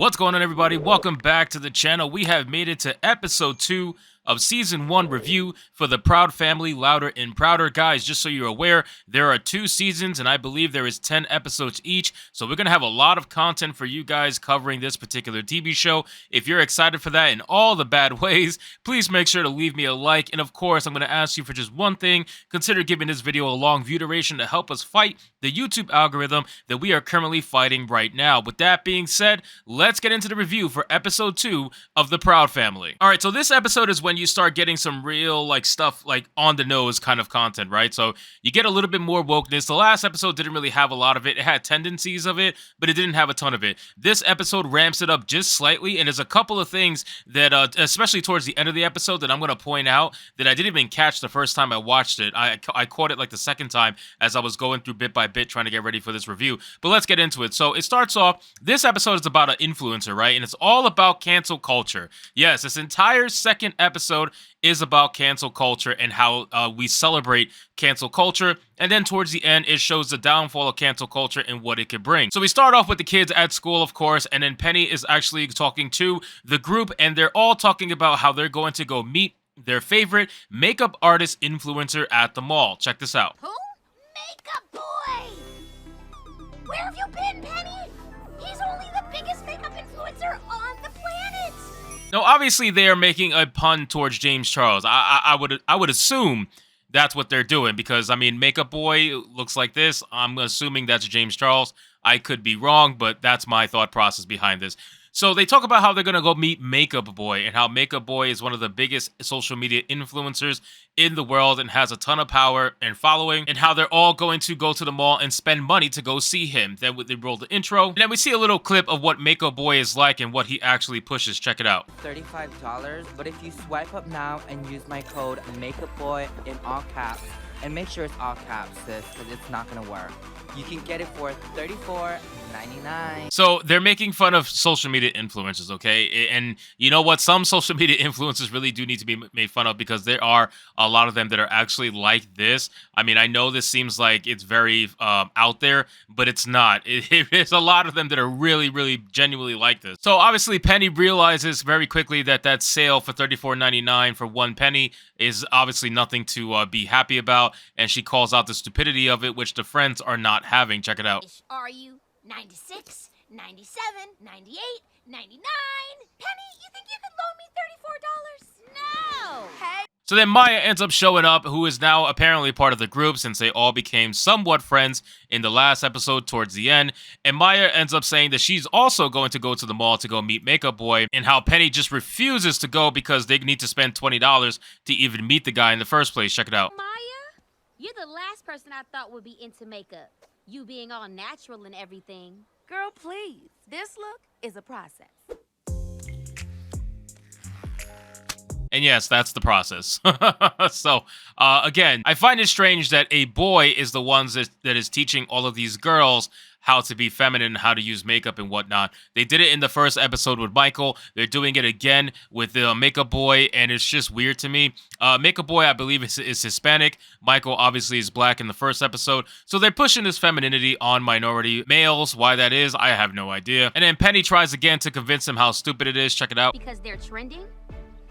What's going on, everybody? Welcome back to the channel. We have made it to episode 2 of season 1 review for the Proud Family, Louder and Prouder. Guys, just so you're aware, there are 2 seasons and I believe there is 10 episodes each. So we're going to have a lot of content for you guys covering this particular TV show. If you're excited for that in all the bad ways, please make sure to leave me a like. And of course, I'm going to ask you for just one thing. Consider giving this video a long view duration to help us fight the YouTube algorithm that we are currently fighting right now. With that being said, let's get into the review for episode 2 of the Proud Family. All right, so this episode is when you start getting some real stuff on the nose kind of content, right? So you get a little bit more wokeness. The last episode didn't really have a lot of it. It had tendencies of it, but it didn't have a ton of it. This episode ramps it up just slightly, and there's a couple of things that, especially towards the end of the episode, that I'm going to point out that I didn't even catch the first time I watched it. I caught it the second time as I was going through bit by bit trying to get ready for this review. But let's get into it. So it starts off, this episode is about an influencer, right? And it's all about cancel culture. Yes, this entire second episode is about cancel culture and how we celebrate cancel culture. And then towards the end, it shows the downfall of cancel culture and what it could bring. So we start off with the kids at school, of course, and then Penny is actually talking to the group, and they're all talking about how they're going to go meet their favorite makeup artist influencer at the mall. Check this out. Who? Makeup Boy! Where have you been, Penny? He's only the biggest makeup influencer on the planet! Now, obviously, they are making a pun towards James Charles. I would assume that's what they're doing because, I mean, Makeup Boy looks like this. I'm assuming that's James Charles. I could be wrong, but that's my thought process behind this. So they talk about how they're going to go meet Makeup Boy and how Makeup Boy is one of the biggest social media influencers in the world and has a ton of power and following, and how they're all going to go to the mall and spend money to go see him. Then they roll the intro, and then we see a little clip of what Makeup Boy is like and what he actually pushes. Check it out. $35, but if you swipe up now and use my code MAKEUPBOY in all caps, and make sure it's all caps, sis, because it's not going to work. You can get it for $34.99. So they're making fun of social media influencers, okay? And you know what? Some social media influencers really do need to be made fun of because there are a lot of them that are actually like this. I mean, I know this seems like it's very out there, but it's not. There's a lot of them that are really, really genuinely like this. So obviously Penny realizes very quickly that that sale for $34.99 for 1 penny is obviously nothing to be happy about. And she calls out the stupidity of it, which the friends are not having. Check it out. Are you 96, 97, 98, 99? Penny, you think you could loan me $34? No! Hey! So then Maya ends up showing up, who is now apparently part of the group since they all became somewhat friends in the last episode towards the end. And Maya ends up saying that she's also going to go to the mall to go meet Makeup Boy, and how Penny just refuses to go because they need to spend $20 to even meet the guy in the first place. Check it out. Maya, you're the last person I thought would be into makeup. You being all natural and everything. Girl, please. This look is a process. And yes, that's the process. So, again, I find it strange that a boy is the ones that is teaching all of these girls how to be feminine, how to use makeup and whatnot. They did it in the first episode with Michael. They're doing it again with the Makeup Boy, and it's just weird to me. Makeup Boy, I believe, is Hispanic. Michael, obviously, is black in the first episode. So they're pushing this femininity on minority males. Why that is, I have no idea. And then Penny tries again to convince him how stupid it is. Check it out. Because they're trending?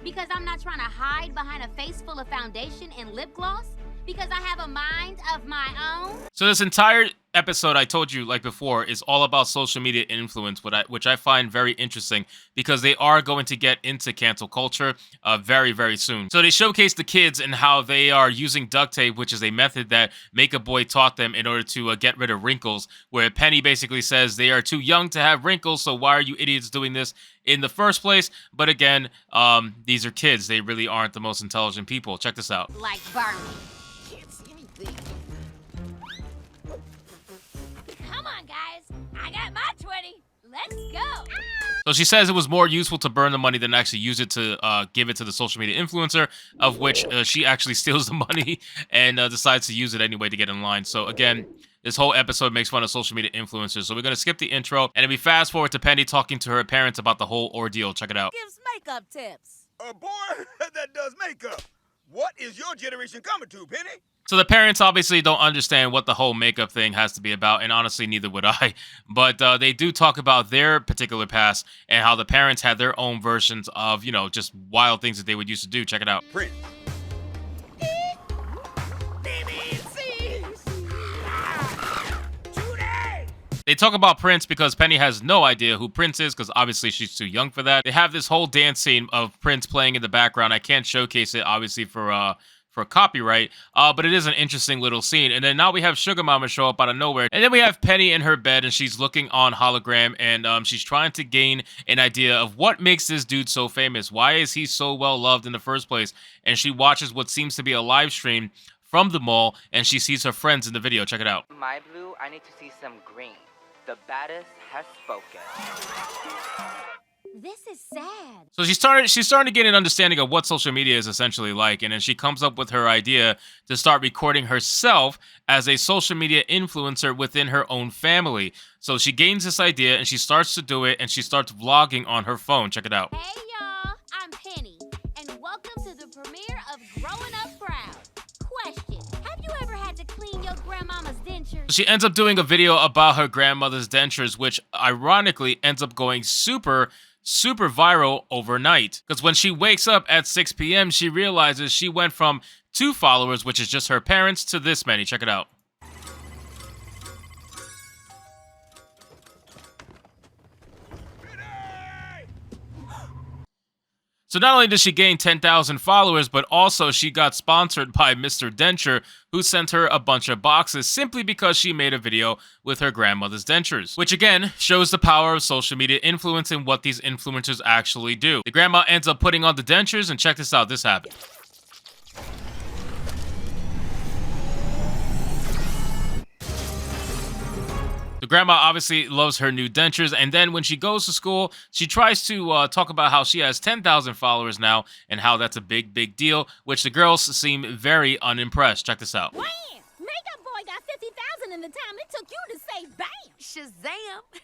Because I'm not trying to hide behind a face full of foundation and lip gloss? Because I have a mind of my own? So this entire episode, I told you before, is all about social media influence, which I find very interesting because they are going to get into cancel culture very, very soon. So they showcase the kids and how they are using duct tape, which is a method that Makeup Boy taught them in order to get rid of wrinkles, where Penny basically says they are too young to have wrinkles, so why are you idiots doing this in the first place? But again, these are kids. They really aren't the most intelligent people. Check this out. Like Barney. Can't see anything. Come on, guys. I got my 20. Let's go. So she says it was more useful to burn the money than actually use it to give it to the social media influencer, of which she actually steals the money and decides to use it anyway to get in line. So again, this whole episode makes fun of social media influencers. So we're going to skip the intro, and then we fast forward to Penny talking to her parents about the whole ordeal. Check it out. Gives makeup tips. A boy that does makeup. What is your generation coming to, Penny? So the parents obviously don't understand what the whole makeup thing has to be about, and honestly, neither would I. But they do talk about their particular past and how the parents had their own versions of, just wild things that they would used to do. Check it out. Prince. They talk about Prince because Penny has no idea who Prince is because obviously she's too young for that. They have this whole dance scene of Prince playing in the background. I can't showcase it obviously for copyright, but it is an interesting little scene. And then now we have Sugar Mama show up out of nowhere. And then we have Penny in her bed and she's looking on hologram and she's trying to gain an idea of what makes this dude so famous. Why is he so well loved in the first place? And she watches what seems to be a live stream from the mall and she sees her friends in the video. Check it out. My blue, I need to see some green. The baddest has spoken. This is sad. So she's starting to get an understanding of what social media is essentially like, and then she comes up with her idea to start recording herself as a social media influencer within her own family. So she gains this idea and she starts to do it and she starts vlogging on her phone. Check it out. Hey y'all, I'm Penny, and welcome to the premiere of Growing Up Proud. Question, have you ever had to clean your grandmama's dentures? She ends up doing a video about her grandmother's dentures, which ironically ends up going super viral overnight. Because when she wakes up at 6 p.m., she realizes she went from 2 followers, which is just her parents, to this many. Check it out. So not only did she gain 10,000 followers, but also she got sponsored by Mr. Denture, who sent her a bunch of boxes simply because she made a video with her grandmother's dentures. Which again, shows the power of social media influence and what these influencers actually do. The grandma ends up putting on the dentures, and check this out, this happened. The grandma obviously loves her new dentures, and then when she goes to school, she tries to talk about how she has 10,000 followers now and how that's a big deal, which the girls seem very unimpressed. Check this out. Wham! Makeup boy got 50,000 in the time it took you to say bam. Shazam!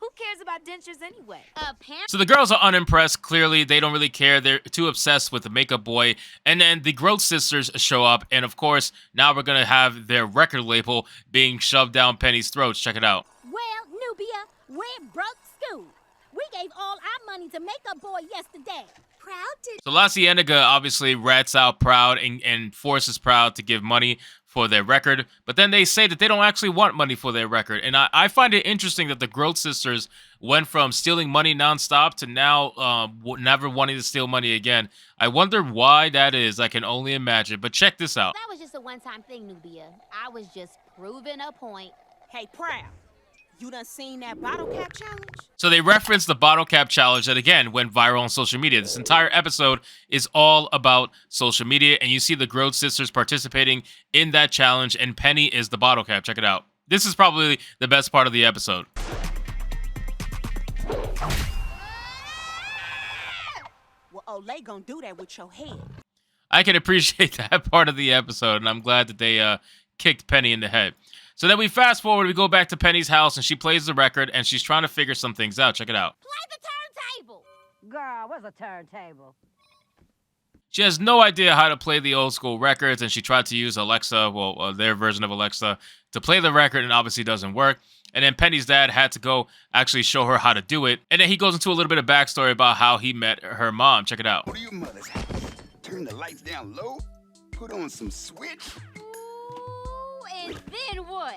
Who cares about dentures anyway? Apparently. So the girls are unimpressed. Clearly, they don't really care. They're too obsessed with the makeup boy. And then the Growth Sisters show up. And of course, now we're going to have their record label being shoved down Penny's throats. Check it out. Well, Nubia, we're broke school. We gave all our money to Makeup Boy yesterday. Proud to... So La Cienega obviously rats out Proud and forces Proud to give money for their record, but then they say that they don't actually want money for their record. And I find it interesting that the Growth Sisters went from stealing money nonstop to now never wanting to steal money again. I wonder why that is. I can only imagine. But check this out. That was just a one-time thing, Nubia. I was just proving a point. Hey, Proud, you done seen that bottle cap challenge? So they reference the bottle cap challenge that, again, went viral on social media. This entire episode is all about social media, and you see the Growth Sisters participating in that challenge, and Penny is the bottle cap. Check it out. This is probably the best part of the episode. Well, Olay gonna do that with your head. I can appreciate that part of the episode, and I'm glad that they kicked Penny in the head. So then we fast forward, we go back to Penny's house, and she plays the record, and she's trying to figure some things out. Check it out. Play the turntable. Girl, where's a turntable? She has no idea how to play the old school records, and she tried to use Alexa, their version of Alexa, to play the record, and obviously doesn't work. And then Penny's dad had to go actually show her how to do it. And then he goes into a little bit of backstory about how he met her mom. Check it out. What do your mother's house? Turn the lights down low, put on some switch. Ooh, and then what?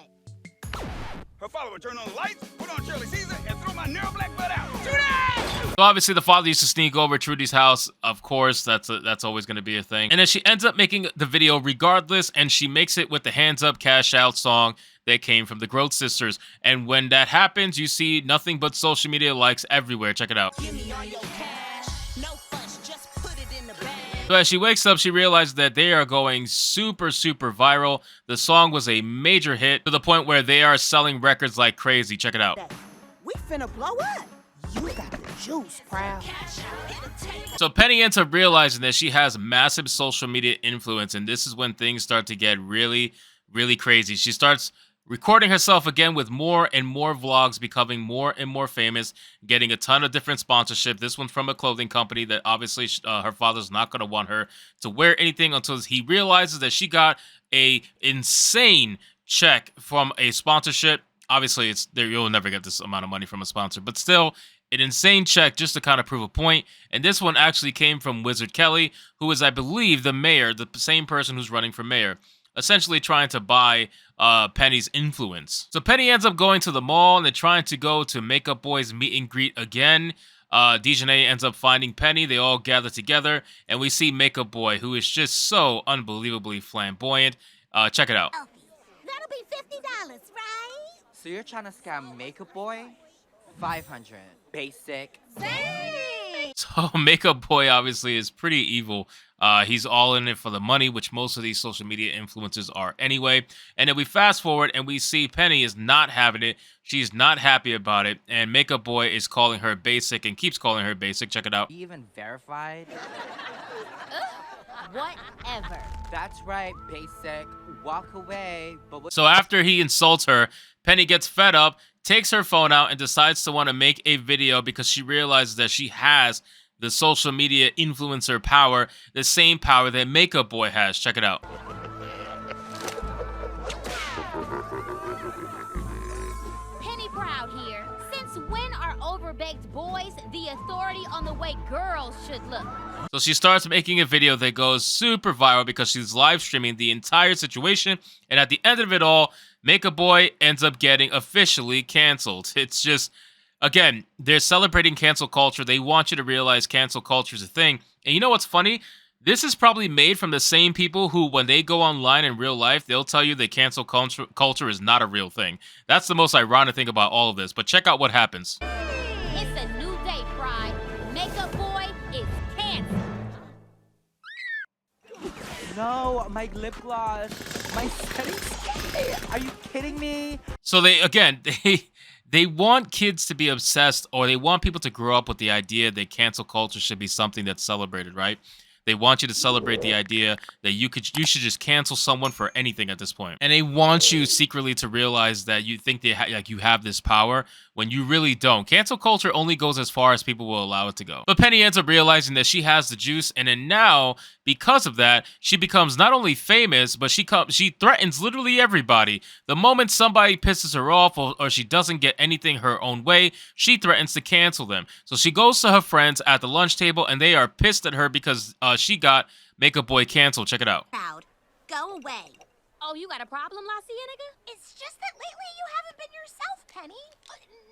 Her father would turn on the lights, put on Shirley Caesar, and throw my narrow black butt out. Shoot it! So obviously the father used to sneak over Trudy's house. Of course, that's always going to be a thing. And then she ends up making the video regardless, and she makes it with the Hands Up Cash Out song that came from the Growth Sisters. And when that happens, you see nothing but social media likes everywhere. Check it out. Give me all your cash. No fuss, just put it in the bag. So as she wakes up, she realizes that they are going super viral. The song was a major hit to the point where they are selling records like crazy. Check it out. We finna blow up. You got the juice, Proud. So Penny ends up realizing that she has massive social media influence, and this is when things start to get really crazy. She starts recording herself again with more and more vlogs, becoming more and more famous, getting a ton of different sponsorship. This one's from a clothing company that obviously her father's not going to want her to wear anything until he realizes that she got a insane check from a sponsorship. Obviously, it's there. You'll never get this amount of money from a sponsor, but still, an insane check just to kind of prove a point. And this one actually came from Wizard Kelly, who is, I believe, the mayor, the same person who's running for mayor, essentially trying to buy Penny's influence. So Penny ends up going to the mall, and they're trying to go to Makeup Boy's meet and greet again. Dejanay ends up finding Penny. They all gather together, and we see Makeup Boy, who is just so unbelievably flamboyant. Check it out. That'll be $50, right? So you're trying to scam Makeup Boy? 500. Basic. So Makeup Boy obviously is pretty evil. He's all in it for the money, which most of these social media influencers are anyway. And then we fast forward and we see Penny is not having it. She's not happy about it. And Makeup Boy is calling her basic and keeps calling her basic. Check it out. Even verified? Whatever. That's right, basic. Walk away. But So after he insults her, Penny gets fed up, takes her phone out, and decides to want to make a video because she realizes that she has the social media influencer power, the same power that Makeup Boy has. Check it out. Penny Proud here. Since when are overbaked boys the authority on the way girls should look? So she starts making a video that goes super viral because she's live streaming the entire situation. And at the end of it all, Makeup Boy ends up getting officially canceled. It's just, again, they're celebrating cancel culture. They want you to realize cancel culture is a thing. And you know what's funny? This is probably made from the same people who, when they go online in real life, they'll tell you that cancel culture is not a real thing. That's the most ironic thing about all of this. But check out what happens. It's a new day, Pride. Makeup Boy is canceled. no, my lip gloss. My setting spray. Are you kidding me? So they want kids to be obsessed, or they want people to grow up with the idea that cancel culture should be something that's celebrated, right? They want you to celebrate the idea that you should just cancel someone for anything at this point. And they want you secretly to realize that you think you have this power when you really don't. Cancel culture only goes as far as people will allow it to go. But Penny ends up realizing that she has the juice, and then now, because of that, she becomes not only famous, but she threatens literally everybody. The moment somebody pisses her off or she doesn't get anything her own way, she threatens to cancel them. So she goes to her friends at the lunch table, and they are pissed at her because she got Makeup Boy canceled. Check it out. Proud. Go away. Oh, you got a problem, La Cienega? It's just that lately you haven't been yourself, Penny.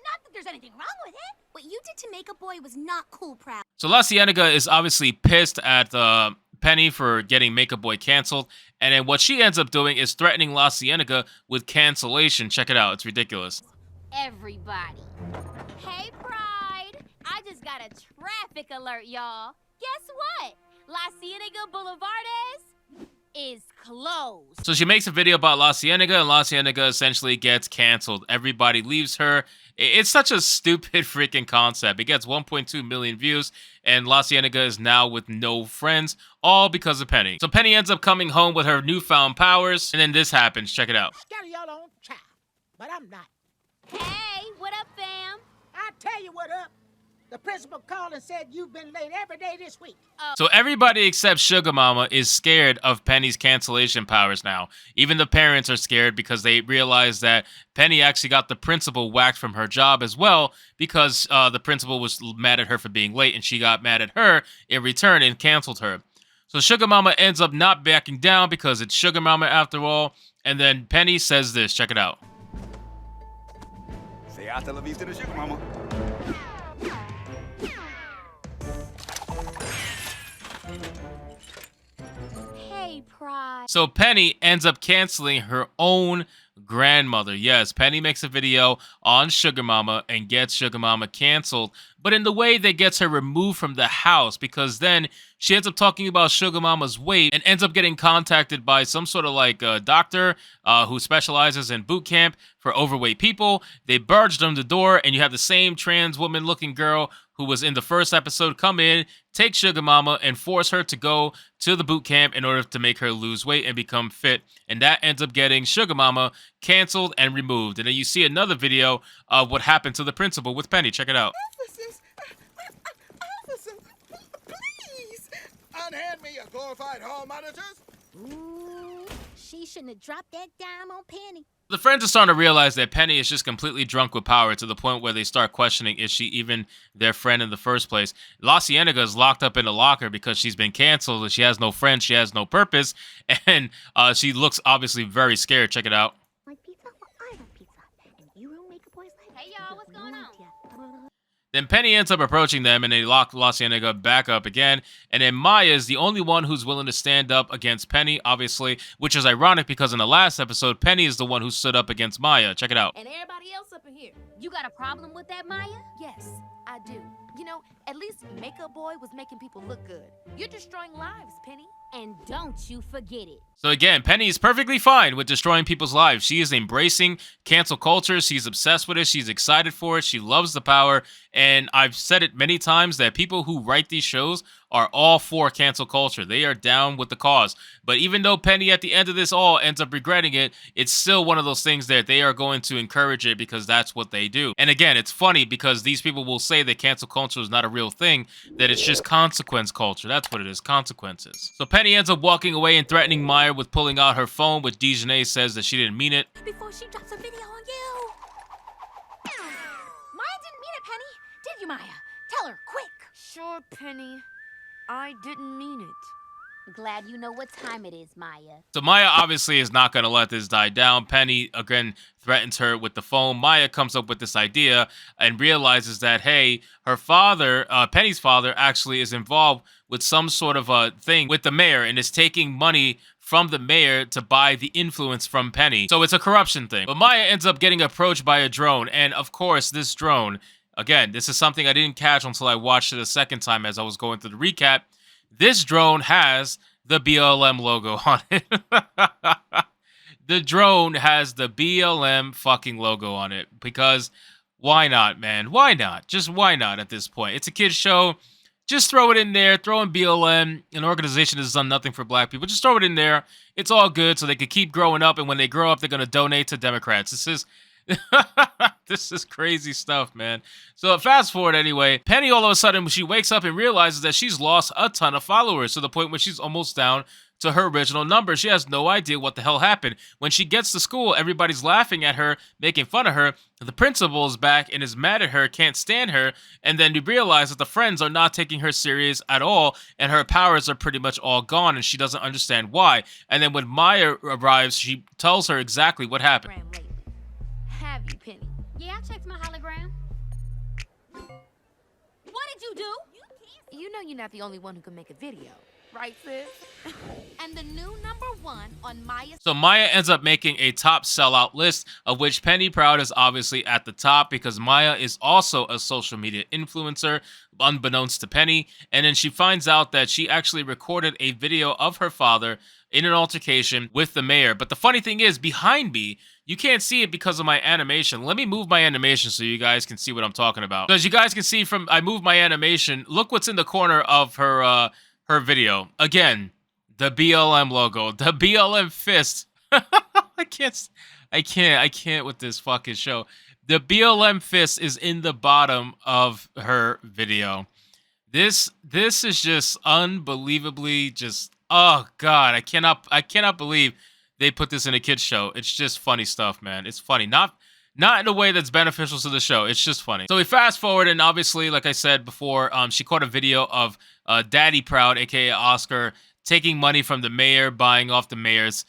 Not that there's anything wrong with it. What you did to Makeup Boy was not cool, Proud. So La Cienega is obviously pissed at Penny for getting Makeup Boy canceled. And then what she ends up doing is threatening La Cienega with cancellation. Check it out. It's ridiculous. Everybody. Hey, Pride. I just got a traffic alert, y'all. Guess what? La Cienega Boulevardes is closed. So she makes a video about La Cienega, and La Cienega essentially gets canceled. Everybody leaves her. It's such a stupid freaking concept. It gets 1.2 million views, and La Cienega is now with no friends, all because of Penny. So Penny ends up coming home with her newfound powers, and then this happens. Check it out. Carry y'all on child, but I'm not. Hey, what up, fam? I tell you what up. The principal called and said you've been late every day this week. So everybody except Sugar Mama is scared of Penny's cancellation powers now. Even the parents are scared because they realize that Penny actually got the principal whacked from her job as well because the principal was mad at her for being late, and she got mad at her in return and canceled her. So Sugar Mama ends up not backing down because it's Sugar Mama after all. And then Penny says this. Check it out. Say hasta la vista to Sugar Mama. Hey, Pride. So Penny ends up canceling her own grandmother. Yes, Penny makes a video on Sugar Mama and gets Sugar Mama canceled, but in the way that gets her removed from the house, because then she ends up talking about Sugar Mama's weight and ends up getting contacted by some sort of like doctor who specializes in boot camp for overweight people. They barged on the door, and you have the same trans woman looking girl who was in the first episode come in, take Sugar Mama, and force her to go to the boot camp in order to make her lose weight and become fit. And that ends up getting Sugar Mama canceled and removed. And then you see another video of what happened to the principal with Penny. Check it out. Officers, please, unhand me your glorified hall monitors. Ooh, She shouldn't have dropped that dime on Penny. The friends are starting to realize that Penny is just completely drunk with power to the point where they start questioning, is she even their friend in the first place? La Cienega is locked up in a locker because she's been canceled and she has no friends, she has no purpose, and she looks obviously very scared. Check it out. Like pizza? Well, I love pizza. And you don't make a boy's life. Hey, y'all, what's going on? Then Penny ends up approaching them, and they lock La Cienega back up again. And then Maya is the only one who's willing to stand up against Penny, obviously, which is ironic because in the last episode, Penny is the one who stood up against Maya. Check it out. And everybody else up in here. You got a problem with that, Maya? Yes, I do. You know, at least Makeup Boy was making people look good. You're destroying lives, Penny. And don't you forget it. So again, Penny is perfectly fine with destroying people's lives. She is embracing cancel culture. She's obsessed with it. She's excited for it. She loves the power. And I've said it many times that people who write these shows are all for cancel culture. They are down with the cause. But even though Penny at the end of this all ends up regretting it, it's still one of those things that they are going to encourage it because that's what they do. And again, it's funny because these people will say that cancel culture is not a real thing, that it's just consequence culture. That's what it is, consequences. So Penny ends up walking away and threatening Maya with pulling out her phone, which Dejanay says that she didn't mean it. Before she drops a video on you. Maya didn't mean it, Penny. Did you, Maya? Tell her, quick. Sure, Penny. I didn't mean it. Glad you know what time it is, Maya. So Maya obviously is not going to let this die down. Penny, again, threatens her with the phone. Maya comes up with this idea and realizes that, hey, her father, Penny's father, actually is involved with some sort of a thing with the mayor and is taking money from the mayor to buy the influence from Penny. So it's a corruption thing. But Maya ends up getting approached by a drone. And of course, this drone, again, this is something I didn't catch until I watched it a second time as I was going through the recap. This drone has the BLM logo on it. The drone has the BLM fucking logo on it because why not, man? Why not? Just why not at this point? It's a kid's show. Just throw it in there. Throw in BLM, an organization that has done nothing for black people. Just throw it in there. It's all good so they can keep growing up, and when they grow up, they're going to donate to Democrats. This is... this is crazy stuff, man. So fast forward anyway, Penny all of a sudden, she wakes up and realizes that she's lost a ton of followers to the point where she's almost down to her original number. She has no idea what the hell happened. When she gets to school, everybody's laughing at her, making fun of her. The principal is back and is mad at her, can't stand her. And then we realize that the friends are not taking her serious at all, and her powers are pretty much all gone, and she doesn't understand why. And then when Maya arrives, she tells her exactly what happened. Ram late. Have you, Penny? Yeah, I checked my hologram. What did you do? You know you're not the only one who can make a video, right, sis? And the new #1 on Maya's... So Maya ends up making a top sellout list, of which Penny Proud is obviously at the top because Maya is also a social media influencer, unbeknownst to Penny. And then she finds out that she actually recorded a video of her father in an altercation with the mayor. But the funny thing is, behind me, you can't see it because of my animation. Let me move my animation so you guys can see what I'm talking about. So as you guys can see from, I moved my animation. Look what's in the corner of her her video. Again, the BLM logo, the BLM fist. I can't with this fucking show. The BLM fist is in the bottom of her video. This is just unbelievably just, oh God, I cannot believe they put this in a kid's show. It's just funny stuff, man. It's funny. Not in a way that's beneficial to the show. It's just funny. So we fast forward, and obviously, like I said before, she caught a video of Daddy Proud, aka Oscar, taking money from the mayor, buying off the mayor's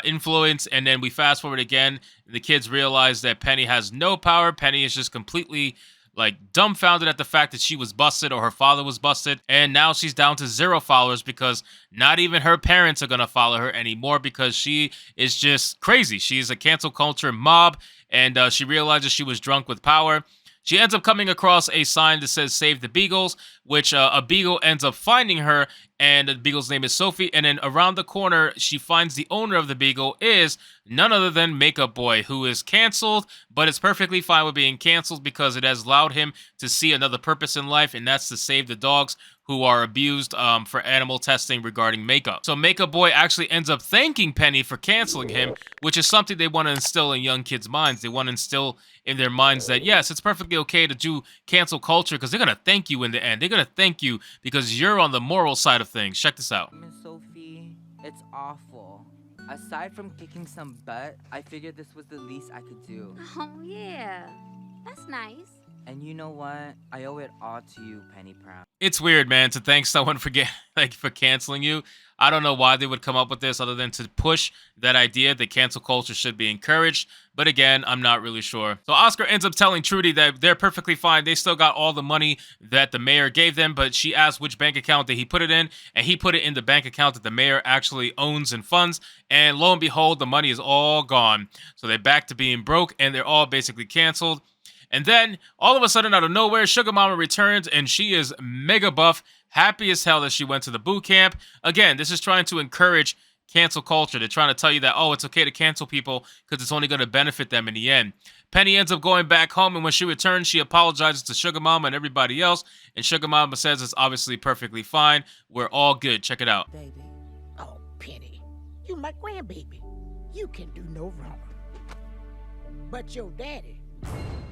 influence. And then we fast forward again. The kids realize that Penny has no power. Penny is just completely like dumbfounded at the fact that she was busted or her father was busted. And now she's down to 0 followers because not even her parents are going to follow her anymore because she is just crazy. She's a cancel culture mob, and she realizes she was drunk with power. She ends up coming across a sign that says "Save the Beagles," which a beagle ends up finding her, and the beagle's name is Sophie. And then around the corner, she finds the owner of the beagle is none other than Makeup Boy, who is canceled, but it's perfectly fine with being canceled because it has allowed him to see another purpose in life, and that's to save the dogs who are abused for animal testing regarding makeup. So Makeup Boy actually ends up thanking Penny for canceling him, which is something they want to instill in young kids' minds. They want to instill in their minds that, yes, it's perfectly okay to do cancel culture because they're going to thank you in the end. They're going to thank you because you're on the moral side of things. Check this out. Miss Sophie, it's awful. Aside from kicking some butt, I figured this was the least I could do. Oh, yeah. That's nice. And you know what? I owe it all to you, Penny Proud. It's weird, man, to thank someone for for canceling you. I don't know why they would come up with this other than to push that idea that cancel culture should be encouraged. But again, I'm not really sure. So Oscar ends up telling Trudy that they're perfectly fine. They still got all the money that the mayor gave them, but she asked which bank account that he put it in, and he put it in the bank account that the mayor actually owns and funds. And lo and behold, the money is all gone. So they're back to being broke, and they're all basically canceled. And then, all of a sudden, out of nowhere, Sugar Mama returns, and she is mega buff, happy as hell that she went to the boot camp. Again, this is trying to encourage cancel culture. They're trying to tell you that, oh, it's okay to cancel people because it's only going to benefit them in the end. Penny ends up going back home, and when she returns, she apologizes to Sugar Mama and everybody else, and Sugar Mama says it's obviously perfectly fine. We're all good. Check it out. Baby. Oh, Penny, you my grandbaby. You can do no wrong. But your daddy,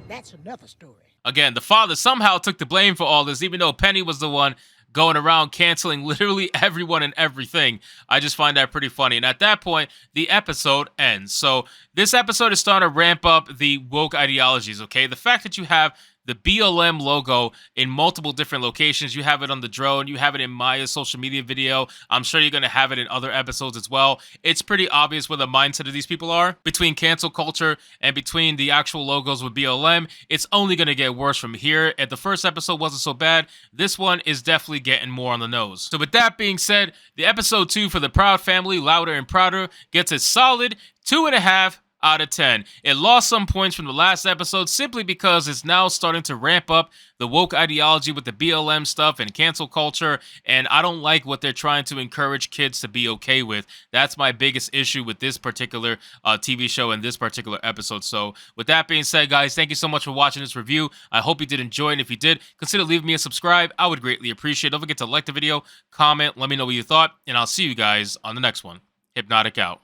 that's another story. Again, the father somehow took the blame for all this, even though Penny was the one going around canceling literally everyone and everything. I just find that pretty funny. And at that point, the episode ends. So this episode is starting to ramp up the woke ideologies, okay? The fact that you have the BLM logo in multiple different locations. You have it on the drone. You have it in Maya's social media video. I'm sure you're going to have it in other episodes as well. It's pretty obvious where the mindset of these people are. Between cancel culture and between the actual logos with BLM, it's only going to get worse from here. If the first episode wasn't so bad, this one is definitely getting more on the nose. So with that being said, the episode 2 for the Proud Family, Louder and Prouder, gets a solid 2.5 out of 10. It lost some points from the last episode simply because it's now starting to ramp up the woke ideology with the BLM stuff and cancel culture, and I don't like what they're trying to encourage kids to be okay with. That's my biggest issue with this particular TV show and this particular episode. So with that being said, guys, thank you so much for watching this review. I hope you did enjoy it, and if you did, consider leaving me a subscribe. I would greatly appreciate it. Don't forget to like the video, comment, let me know what you thought, and I'll see you guys on the next one. Hypnotic out.